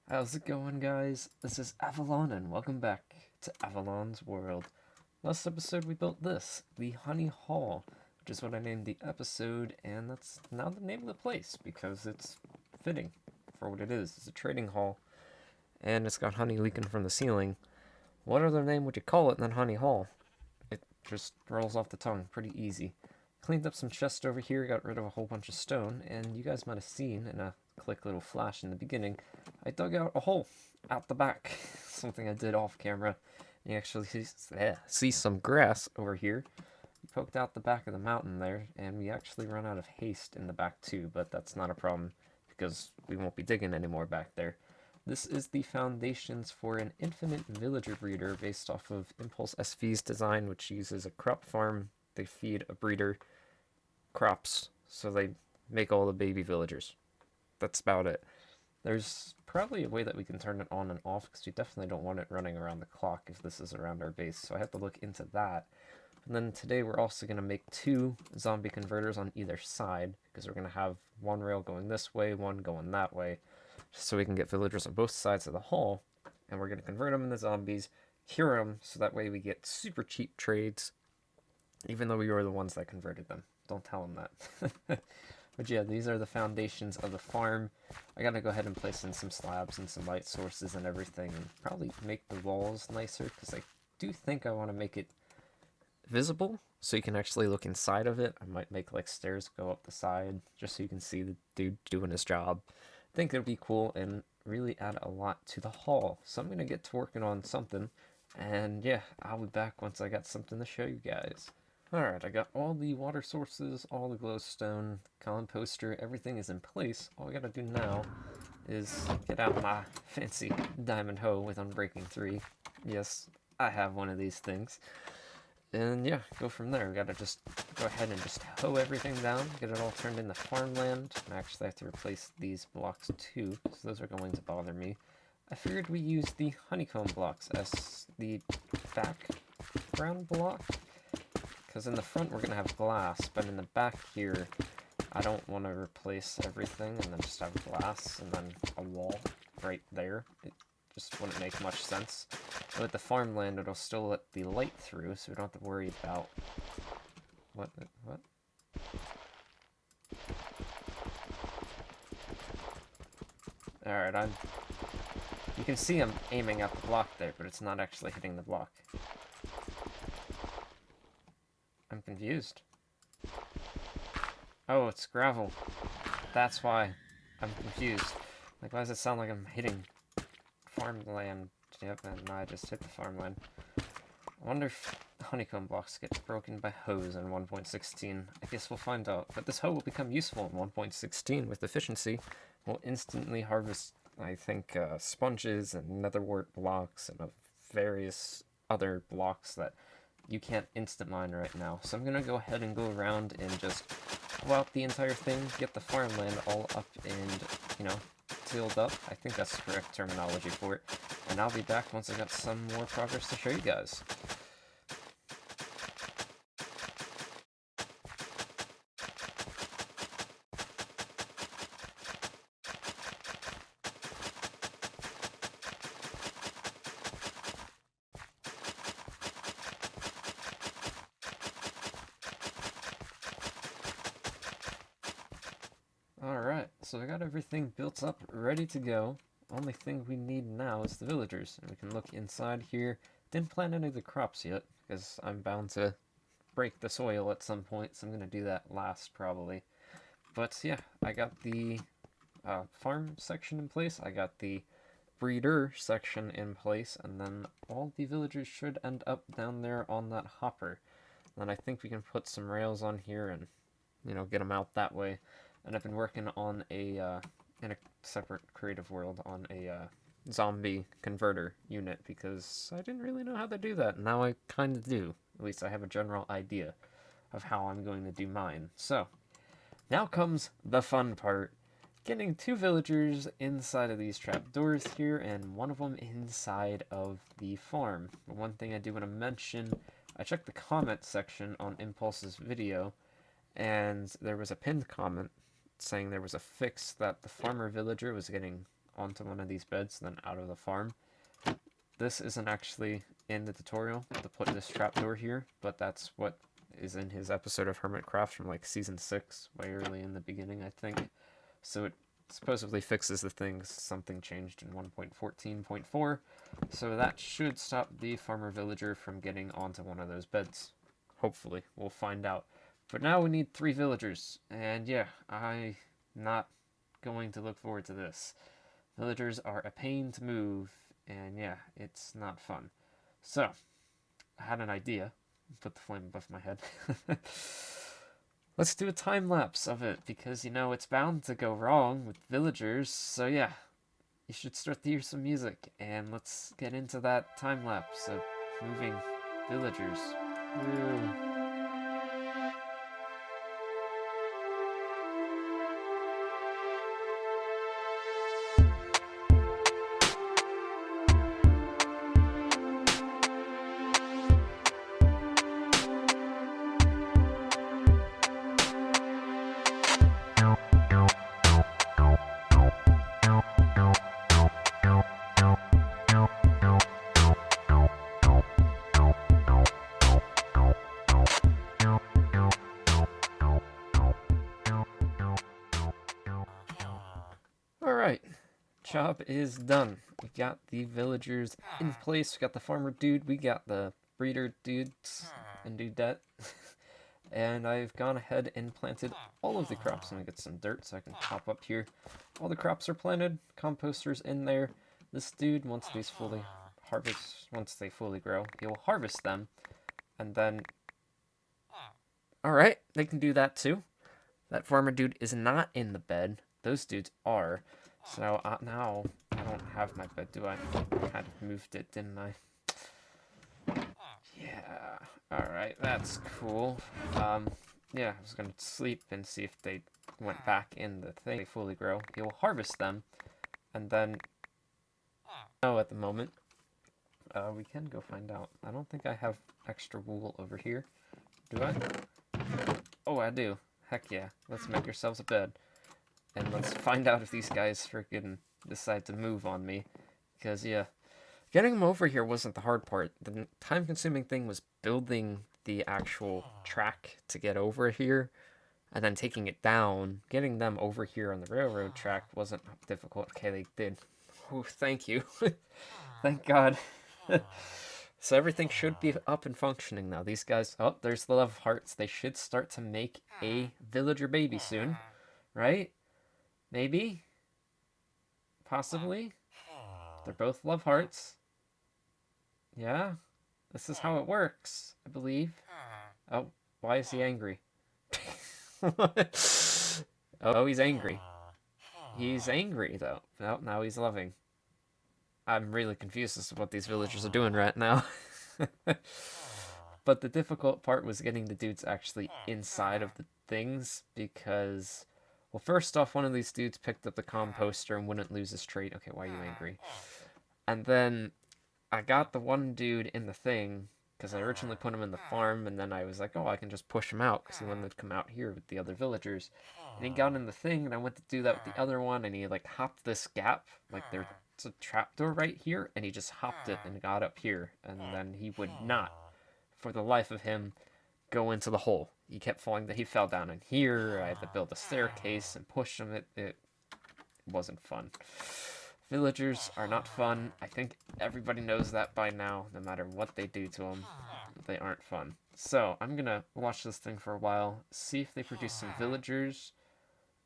How's it going, guys? This is Avollon, and welcome back to Avollon's World. Last episode we built this, the Honey Hall, which is what I named the episode, and that's now the name of the place, because it's fitting for what it is. It's a trading hall, and it's got honey leaking from the ceiling. What other name would you call it than Honey Hall? It just rolls off the tongue pretty easy. Cleaned up some chests over here, got rid of a whole bunch of stone, and you guys might have seen in a quick little flash in the beginning, I dug out a hole out the back. Something I did off camera. You actually see some grass over here. We poked out the back of the mountain there, and we actually run out of haste in the back too, but that's not a problem because we won't be digging anymore back there. This is the foundations for an infinite villager breeder based off of ImpulseSV's design, which uses a crop farm. They feed a breeder crops, so they make all the baby villagers. That's about it. There's probably a way that we can turn it on and off, because we definitely don't want it running around the clock if this is around our base, so I have to look into that. And then today we're also going to make 2 zombie converters on either side, because we're going to have one rail going this way, one going that way, just so we can get villagers on both sides of the hall, and we're going to convert them into zombies, cure them, so that way we get super cheap trades, even though we were the ones that converted them. Don't tell them that. But yeah, these are the foundations of the farm. I gotta go ahead and place in some slabs and some light sources and everything, and probably make the walls nicer, because I do think I want to make it visible, so you can actually look inside of it. I might make like stairs go up the side, just so you can see the dude doing his job. I think it'll be cool and really add a lot to the hall. So I'm gonna get to working on something, and yeah, I'll be back once I got something to show you guys. Alright, I got all the water sources, all the glowstone, composter, everything is in place. All I gotta do now is get out my fancy diamond hoe with Unbreaking 3. Yes, I have one of these things. And yeah, go from there. We gotta just go ahead and just hoe everything down, get it all turned into farmland. I actually have to replace these blocks too, because those are going to bother me. I figured we use the honeycomb blocks as the background block, because in the front we're going to have glass, but in the back here, I don't want to replace everything and then just have glass and then a wall right there. It just wouldn't make much sense. But with the farmland, it'll still let the light through, so we don't have to worry about... What? Alright, You can see I'm aiming at the block there, but it's not actually hitting the block. I'm confused. Oh, it's gravel. That's why I'm confused. Like, why does it sound like I'm hitting farmland? Yep, and I just hit the farmland. I wonder if honeycomb blocks get broken by hoes in 1.16. I guess we'll find out. But this hoe will become useful in 1.16 with efficiency. We'll instantly harvest, I think, sponges and netherwort blocks and various other blocks that you can't instant mine right now. So I'm gonna go ahead and go around and just pull out the entire thing, get the farmland all up and, you know, tilled up. I think that's the correct terminology for it. And I'll be back once I got some more progress to show you guys. Alright, so I got everything built up, ready to go. Only thing we need now is the villagers. And we can look inside here. Didn't plant any of the crops yet, because I'm bound to break the soil at some point, so I'm going to do that last, probably. But yeah, I got the farm section in place, I got the breeder section in place, and then all the villagers should end up down there on that hopper. And then I think we can put some rails on here and, you know, get them out that way. And I've been working on a, in a separate creative world, on a zombie converter unit, because I didn't really know how to do that. Now I kind of do. At least I have a general idea of how I'm going to do mine. So, now comes the fun part. Getting 2 villagers inside of these trapdoors here, and one of them inside of the farm. But one thing I do want to mention, I checked the comment section on Impulse's video, and there was a pinned comment saying there was a fix that the farmer villager was getting onto one of these beds, then out of the farm. This isn't actually in the tutorial to put this trapdoor here, but that's what is in his episode of Hermitcraft from like season 6, way early in the beginning, I think. So it supposedly fixes the things. Something changed in 1.14.4, so that should stop the farmer villager from getting onto one of those beds. Hopefully, we'll find out. But now we need 3 villagers, and yeah, I'm not going to look forward to this. Villagers are a pain to move, and yeah, it's not fun. So, I had an idea. Put the flame above my head. Let's do a time-lapse of it, because, you know, it's bound to go wrong with villagers, so yeah. You should start to hear some music, and let's get into that time-lapse of moving villagers. Woo. Alright, job is done. We got the villagers in place, we got the farmer dude, we got the breeder dudes and dudette. And I've gone ahead and planted all of the crops. I'm gonna get some dirt so I can pop up here. All the crops are planted, composter's in there. This dude, once they fully grow, he'll harvest them. And then, alright, they can do that too. That farmer dude is not in the bed. Those dudes are. So now I don't have my bed, do I? Kind of moved it, didn't I? Yeah. Alright, that's cool. Yeah, I was gonna sleep and see if they went back in the thing. They fully grow. He'll harvest them. And then... No, at the moment. We can go find out. I don't think I have extra wool over here. Do I? Oh, I do. Heck yeah. Let's make ourselves a bed. And let's find out if these guys freaking decide to move on me. Because, yeah, getting them over here wasn't the hard part. The time-consuming thing was building the actual track to get over here. And then taking it down. Getting them over here on the railroad track wasn't difficult. Okay, they did. Oh, thank you. Thank God. So everything should be up and functioning now. These guys... Oh, there's the love hearts. They should start to make a villager baby soon. Right? Maybe? Possibly? They're both love hearts. Yeah? This is how it works, I believe. Oh, why is he angry? Oh, he's angry. He's angry, though. Oh, now he's loving. I'm really confused as to what these villagers are doing right now. But the difficult part was getting the dudes actually inside of the things, because... Well, first off, one of these dudes picked up the composter and wouldn't lose his trait. Okay, why are you angry? And then I got the one dude in the thing, because I originally put him in the farm, and then I was like, oh, I can just push him out, because he wanted to come out here with the other villagers. And he got in the thing, and I went to do that with the other one, and he, like, hopped this gap. Like, there's a trapdoor right here, and he just hopped it and got up here. And then he would not, for the life of him, go into the hole. He kept falling. He fell down in here. I had to build a staircase and push him. It wasn't fun. Villagers are not fun. I think everybody knows that by now. No matter what they do to them, they aren't fun. So I'm gonna watch this thing for a while, see if they produce some villagers,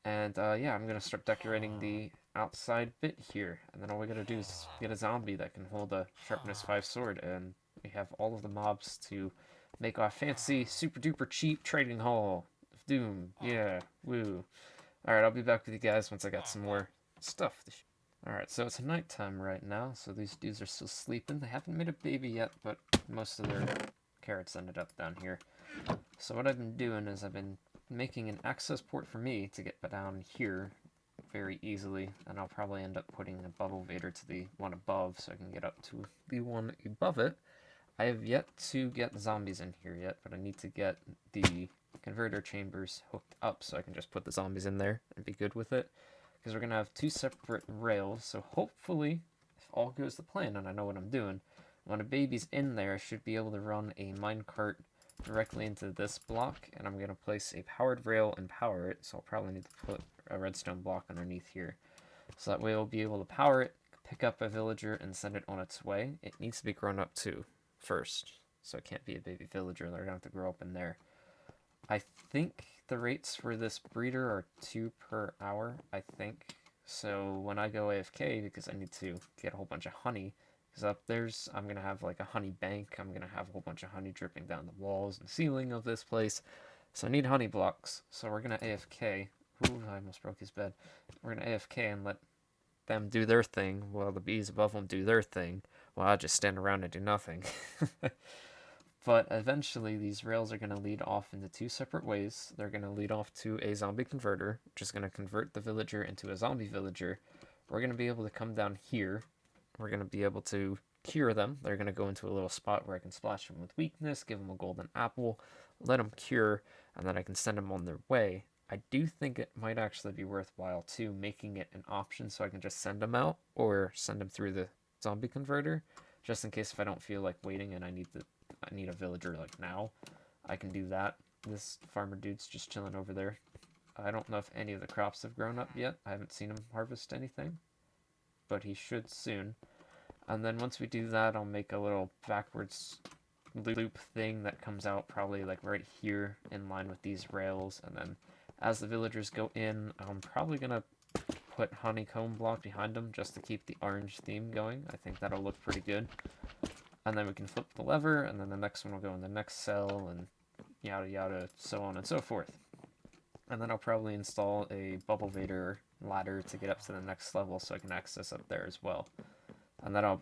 and yeah, I'm gonna start decorating the outside bit here. And then all we gotta do is get a zombie that can hold a sharpness 5 sword, and we have all of the mobs to make our fancy, super-duper cheap trading hall of doom. Yeah, woo. Alright, I'll be back with you guys once I got some more stuff. Alright, so it's nighttime right now, so these dudes are still sleeping. They haven't made a baby yet, but most of their carrots ended up down here. So what I've been doing is I've been making an access port for me to get down here very easily, and I'll probably end up putting a bubble vader to the one above so I can get up to the one above it. I have yet to get the zombies in here yet, but I need to get the converter chambers hooked up so I can just put the zombies in there and be good with it. because we're going to have 2 separate rails. So hopefully, if all goes to plan and I know what I'm doing, when a baby's in there, I should be able to run a minecart directly into this block, and I'm going to place a powered rail and power it, so I'll probably need to put a redstone block underneath here. So that way we'll be able to power it, pick up a villager, and send it on its way. It needs to be grown up too, first, so it can't be a baby villager. They're going to have to grow up in there. I think the rates for this breeder are 2 per hour, I think. So when I go AFK, because I need to get a whole bunch of honey, because up there's, I'm going to have like a honey bank, I'm going to have a whole bunch of honey dripping down the walls and ceiling of this place. So I need honey blocks, so we're going to AFK. Ooh, I almost broke his bed. We're going to AFK and let them do their thing while the bees above them do their thing, while I just stand around and do nothing. But eventually these rails are going to lead off into 2 separate ways. They're going to lead off to a zombie converter, which is going to convert the villager into a zombie villager. We're going to be able to come down here. We're going to be able to cure them. They're going to go into a little spot where I can splash them with weakness, give them a golden apple, let them cure, and then I can send them on their way. I do think it might actually be worthwhile too, making it an option so I can just send them out or send them through the zombie converter, just in case if I don't feel like waiting and I need a villager like now, I can do that. This farmer dude's just chilling over there. I don't know if any of the crops have grown up yet. I haven't seen him harvest anything, but he should soon. And then once we do that, I'll make a little backwards loop thing that comes out probably like right here in line with these rails, and then as the villagers go in, I'm probably gonna put honeycomb block behind them just to keep the orange theme going. I think that'll look pretty good. And then we can flip the lever, and then the next one will go in the next cell, and yada yada, so on and so forth. And then I'll probably install a bubble vader ladder to get up to the next level so I can access up there as well. And then I'll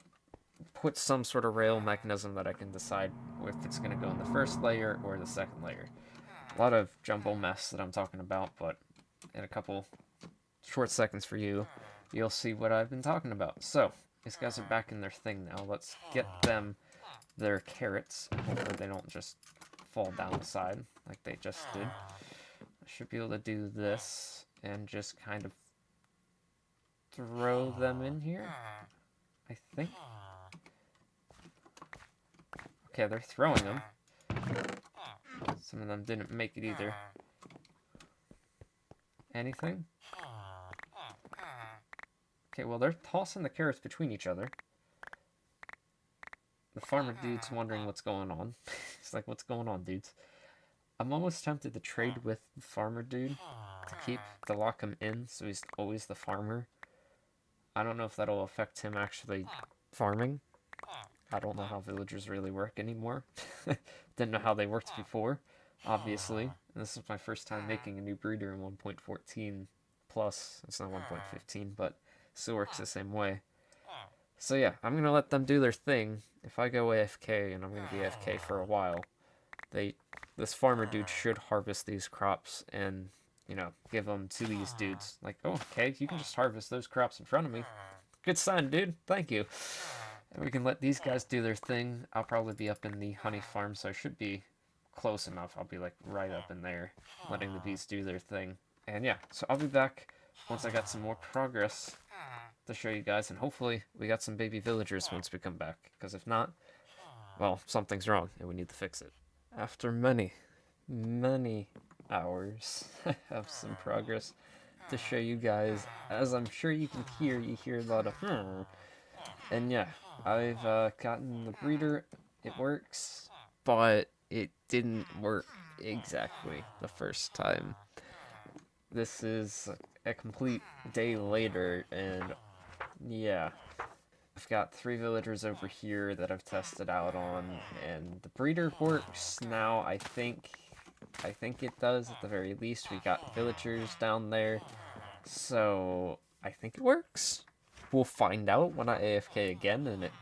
put some sort of rail mechanism that I can decide if it's going to go in the first layer or the second layer. A lot of jumble mess that I'm talking about, but in a couple short seconds for you, you'll see what I've been talking about. So, these guys are back in their thing now. Let's get them their carrots, and hopefully they don't just fall down the side like they just did. I should be able to do this and just kind of throw them in here, I think. Okay, they're throwing them. Some of them didn't make it either. Anything? Okay, well, they're tossing the carrots between each other. The farmer dude's wondering what's going on. He's like, what's going on, dudes? I'm almost tempted to trade with the farmer dude to lock him in so he's always the farmer. I don't know if that'll affect him actually farming. I don't know how villagers really work anymore. Didn't know how they worked before, obviously. And this is my first time making a new breeder in 1.14 plus. It's not 1.15, but still works the same way. So yeah, I'm going to let them do their thing. If I go AFK, and I'm going to be AFK for a while, this farmer dude should harvest these crops and, you know, give them to these dudes. Like, oh, okay, you can just harvest those crops in front of me. Good sign, dude. Thank you. And we can let these guys do their thing. I'll probably be up in the honey farm, so I should be close enough. I'll be like right up in there, letting the bees do their thing. And yeah, so I'll be back once I got some more progress to show you guys, and hopefully we got some baby villagers once we come back, because if not, well, something's wrong and we need to fix it. After many hours of some progress to show you guys, as I'm sure you can hear, you hear a lot of and yeah, I've gotten the breeder. It works, but it didn't work exactly the first time. This is a complete day later, and yeah, I've got 3 villagers over here that I've tested out on, and the breeder works now. I think it does at the very least. We got villagers down there, so I think it works. We'll find out when I AFK again and it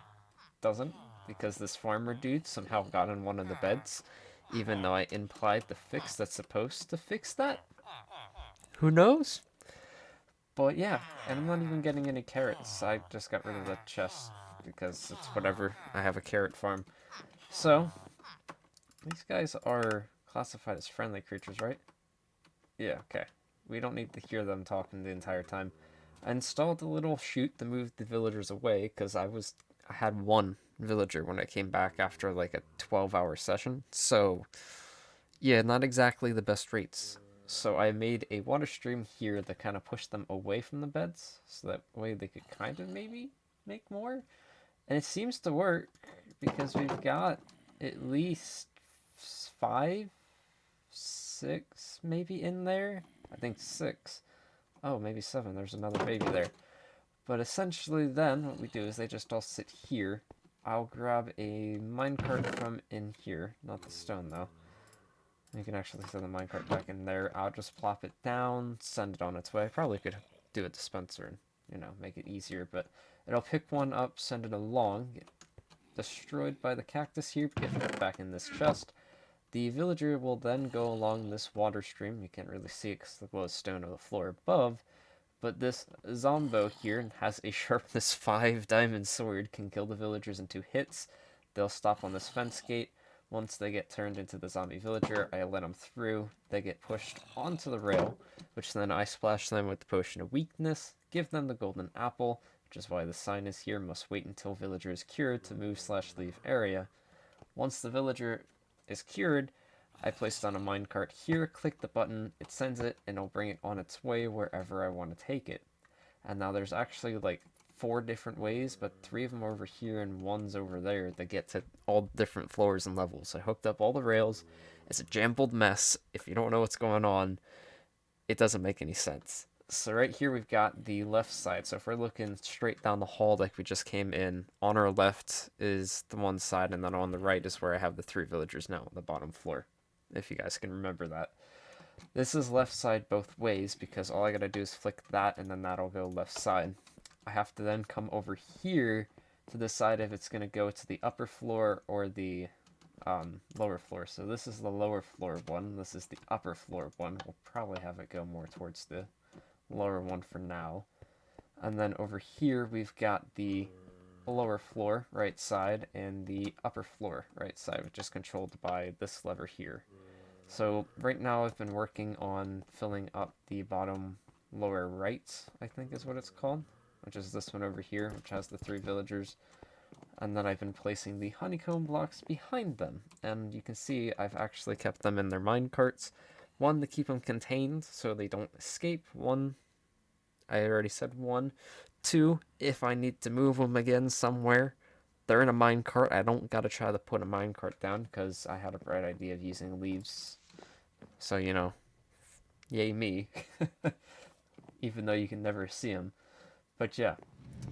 doesn't, because this farmer dude somehow got in one of the beds, even though I implied the fix that's supposed to fix that. Who knows? But yeah, and I'm not even getting any carrots. I just got rid of the chest because it's whatever. I have a carrot farm. So, these guys are classified as friendly creatures, right? Yeah, okay. We don't need to hear them talking the entire time. I installed a little chute to move the villagers away because I had one villager when I came back after like a 12-hour session. So, yeah, not exactly the best rates. So I made a water stream here that kind of pushed them away from the beds, so that way they could kind of maybe make more. And it seems to work because we've got at least 5, 6 maybe in there. I think 6. Oh, maybe 7. There's another baby there. But essentially then what we do is they just all sit here. I'll grab a minecart from in here. Not the stone though. You can actually send the minecart back in there. I'll just plop it down, send it on its way. I probably could do a dispenser and, make it easier, but it'll pick one up, send it along, get destroyed by the cactus here, get put back in this chest. The villager will then go along this water stream. You can't really see it because the glowstone of the floor above, but this Zombo here has a sharpness 5 diamond sword, can kill the villagers in 2 hits. They'll stop on this fence gate. Once they get turned into the zombie villager, I let them through. They get pushed onto the rail, which then I splash them with the potion of weakness, give them the golden apple, which is why the sign is here, must wait until villager is cured to move/leave area. Once the villager is cured, I place it on a minecart here, click the button, it sends it, and it'll bring it on its way wherever I want to take it. And now there's actually like 4 different ways, but 3 of them are over here and 1's over there that get to all different floors and levels. I hooked up all the rails. It's a jumbled mess. If you don't know what's going on, it doesn't make any sense. So right here we've got the left side. So if we're looking straight down the hall like we just came in, on our left is the one side, and then on the right is where I have the 3 villagers now on the bottom floor, if you guys can remember that. This is left side both ways because all I gotta do is flick that and then that'll go left side. I have to then come over here to decide if it's gonna go to the upper floor or the lower floor. So this is the lower floor one, this is the upper floor one. We'll probably have it go more towards the lower one for now. And then over here we've got the lower floor right side and the upper floor right side, which is controlled by this lever here. So right now I've been working on filling up the bottom lower right, I think is what it's called, which is this one over here, which has the 3 villagers. And then I've been placing the honeycomb blocks behind them. And you can see I've actually kept them in their minecarts. 1, to keep them contained so they don't escape. 1, I already said 1. 2, if I need to move them again somewhere, they're in a minecart. I don't gotta try to put a minecart down because I had a bright idea of using leaves. So, yay me. Even though you can never see them. But yeah,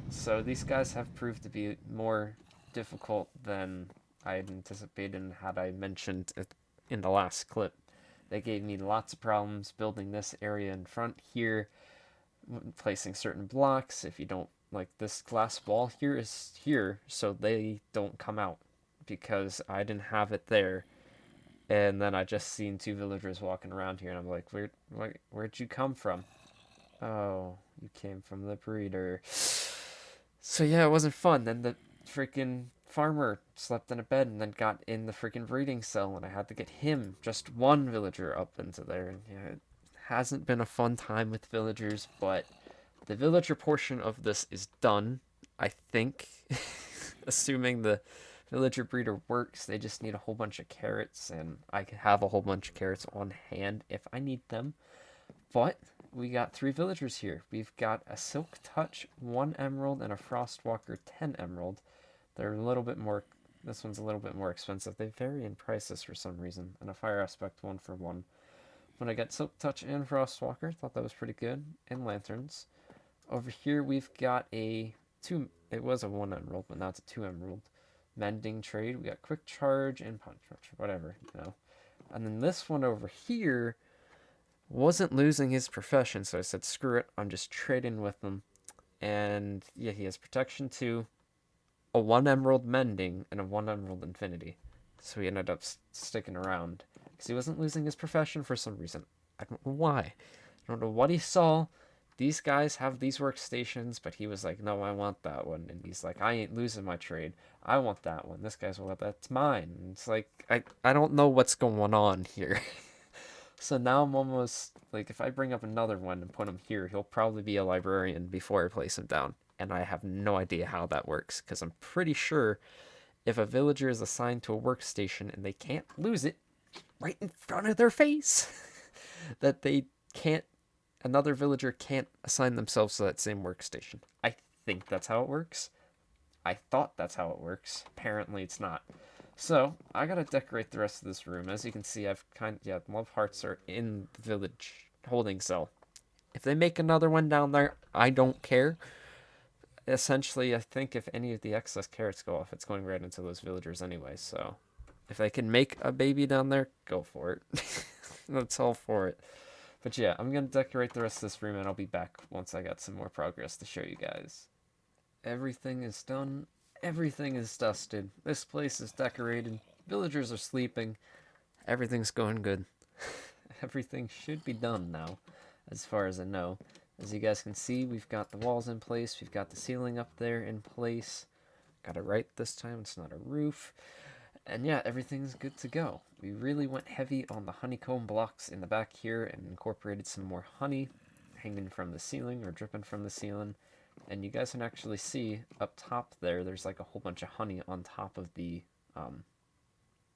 so these guys have proved to be more difficult than I had anticipated and had I mentioned it in the last clip. They gave me lots of problems building this area in front here, placing certain blocks. If you don't, like, this glass wall here is here so they don't come out because I didn't have it there. And then I just seen 2 villagers walking around here and I'm like, where'd you come from? Oh, you came from the breeder. So yeah, it wasn't fun. Then the freaking farmer slept in a bed and then got in the freaking breeding cell and I had to get him, just 1 villager, up into there. And yeah, it hasn't been a fun time with villagers, but the villager portion of this is done, I think. Assuming the villager breeder works, they just need a whole bunch of carrots, and I can have a whole bunch of carrots on hand if I need them. But we got 3 villagers here. We've got a Silk Touch, 1 emerald, and a Frostwalker, 10 emerald. They're a little bit more, this one's a little bit more expensive. They vary in prices for some reason, and a Fire Aspect 1 for 1. But I got Silk Touch and Frostwalker, thought that was pretty good, and lanterns. Over here we've got a 2, it was a 1 emerald, but now it's a 2 emerald. Mending trade, we got Quick Charge and Punch, whatever, And then this one over here wasn't losing his profession, so I said, screw it, I'm just trading with him. And yeah, he has Protection 2, a 1 emerald Mending, and a 1 emerald Infinity. So he ended up sticking around, because he wasn't losing his profession for some reason. I don't know why. I don't know what he saw. These guys have these workstations, but he was like, no, I want that one. And he's like, I ain't losing my trade. I want that one. This guy's, well, that's mine. And it's like, I don't know what's going on here. So now I'm almost, like, if I bring up another one and put him here, he'll probably be a librarian before I place him down. And I have no idea how that works, because I'm pretty sure if a villager is assigned to a workstation and they can't lose it right in front of their face, that they can't, another villager can't assign themselves to that same workstation. I think that's how it works. I thought that's how it works. Apparently it's not. So, I gotta decorate the rest of this room. As you can see, I've love hearts are in the village holding cell. If they make another one down there, I don't care. Essentially, I think if any of the excess carrots go off, it's going right into those villagers anyway, so if they can make a baby down there, go for it. That's all for it. But yeah, I'm gonna decorate the rest of this room and I'll be back once I got some more progress to show you guys. Everything is done. Everything is dusted. This place is decorated. Villagers are sleeping. Everything's going good. Everything should be done now, as far as I know. As you guys can see, we've got the walls in place. We've got the ceiling up there in place. Got it right this time. It's not a roof. And yeah, everything's good to go. We really went heavy on the honeycomb blocks in the back here and incorporated some more honey hanging from the ceiling or dripping from the ceiling. And you guys can actually see up top there, there's like a whole bunch of honey on top of the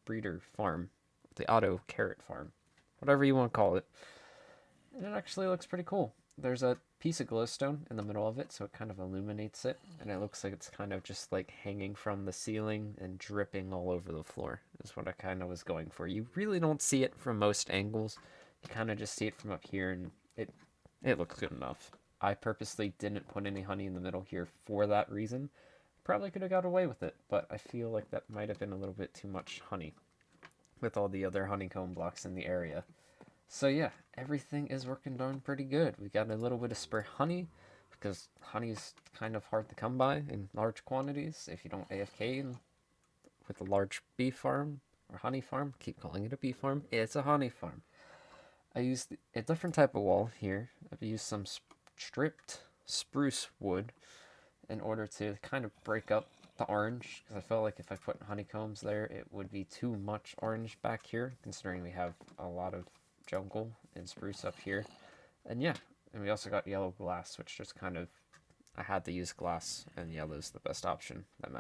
breeder farm, the auto carrot farm, whatever you want to call it. And it actually looks pretty cool. There's a piece of glowstone in the middle of it, so it kind of illuminates it, and it looks like it's kind of just like hanging from the ceiling and dripping all over the floor, is what I kind of was going for. You really don't see it from most angles. You kind of just see it from up here, and it looks good enough. I purposely didn't put any honey in the middle here for that reason. Probably could have got away with it, but I feel like that might have been a little bit too much honey with all the other honeycomb blocks in the area. So yeah, everything is working darn pretty good. We got a little bit of spare honey, because honey is kind of hard to come by in large quantities if you don't AFK with a large bee farm or honey farm. Keep calling it a bee farm. It's a honey farm. I used a different type of wall here. I've used some stripped spruce wood in order to kind of break up the orange, because I felt like if I put honeycombs there, it would be too much orange back here, considering we have a lot of jungle and spruce up here. And yeah, and we also got yellow glass, which just kind of, I had to use glass, and yellow's the best option that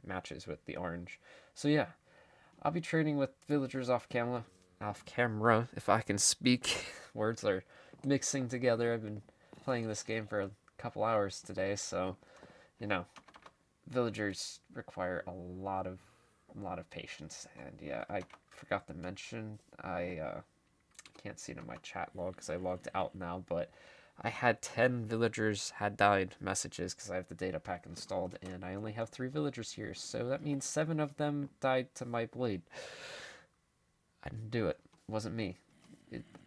matches with the orange. So yeah, I'll be trading with villagers off camera, if I can speak. Words are mixing together. I've been playing this game for a couple hours today, so you know, villagers require a lot of patience. And yeah, I forgot to mention, I can't see it in my chat log because I logged out now, but I had 10 villagers had died messages because I have the data pack installed, and I only have 3 villagers here, so that means 7 of them died to my blade. I didn't do it. It wasn't me.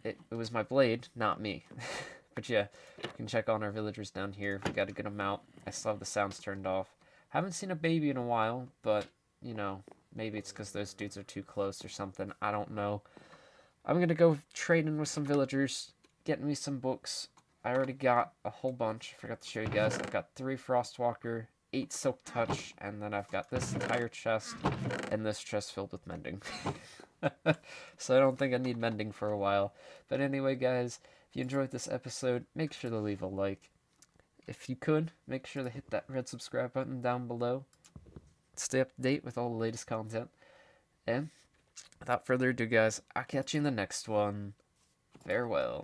It was my blade, not me. But yeah, you can check on our villagers down here. We got a good amount. I still have the sounds turned off. Haven't seen a baby in a while, but, you know, maybe it's because those dudes are too close or something. I don't know. I'm going to go trading with some villagers, getting me some books. I already got a whole bunch. I forgot to show you guys. I've got 3 Frostwalker, 8 Silk Touch, and then I've got this entire chest and this chest filled with mending. So I don't think I need mending for a while. But anyway, guys, if you enjoyed this episode, make sure to leave a like. If you could, make sure to hit that red subscribe button down below. Stay up to date with all the latest content. And without further ado, guys, I'll catch you in the next one. Farewell.